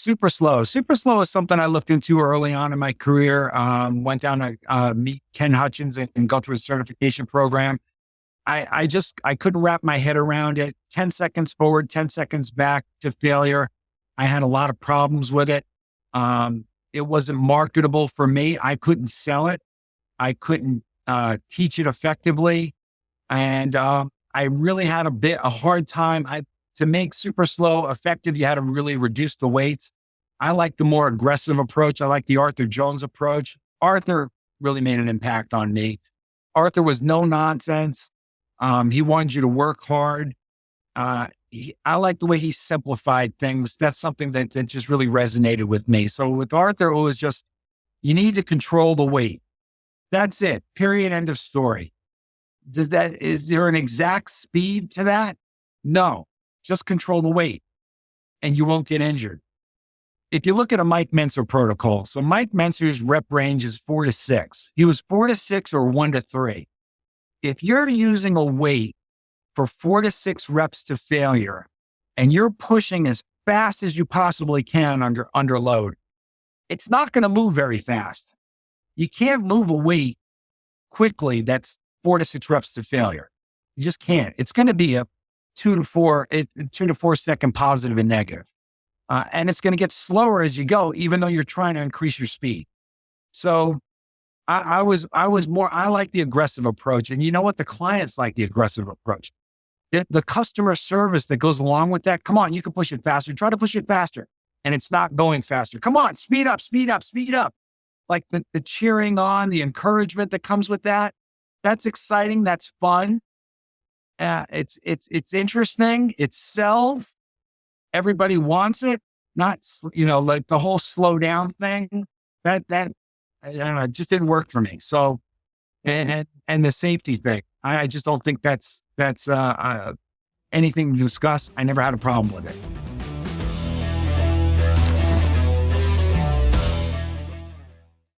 SuperSlow. SuperSlow is something I looked into early on in my career. Went down to meet Ken Hutchins and go through a certification program. I couldn't wrap my head around it. 10 seconds forward, 10 seconds back to failure. I had a lot of problems with it. It wasn't marketable for me. I couldn't sell it. I couldn't teach it effectively. And I really had a hard time. To make SuperSlow effective, you had to really reduce the weights. I like the more aggressive approach. I like the Arthur Jones approach. Arthur really made an impact on me. Arthur was no nonsense. He wanted you to work hard. I like the way he simplified things. That's something that just really resonated with me. So with Arthur, it was just, you need to control the weight. That's it. Period. End of story. Is there an exact speed to that? No. Just control the weight and you won't get injured. If you look at a Mike Mentzer protocol, so Mike Mentzer's rep range is 4 to 6. He was 4 to 6 or 1 to 3. If you're using a weight for 4 to 6 reps to failure and you're pushing as fast as you possibly can under load, it's not going to move very fast. You can't move a weight quickly that's 4 to 6 reps to failure. You just can't. It's going to be a 2 to 4 second positive and negative. And it's going to get slower as you go, even though you're trying to increase your speed. So I like the aggressive approach. And you know what? The clients like the aggressive approach. The customer service that goes along with that. Come on, you can push it faster. Try to push it faster. And it's not going faster. Come on, speed up, speed up, speed up. Like the cheering on, the encouragement that comes with that. That's exciting. That's fun. It's interesting. It sells. Everybody wants it. Not, like the whole slow down thing. That I don't know, it just didn't work for me. So, and the safety thing, I just don't think that's anything to discuss. I never had a problem with it.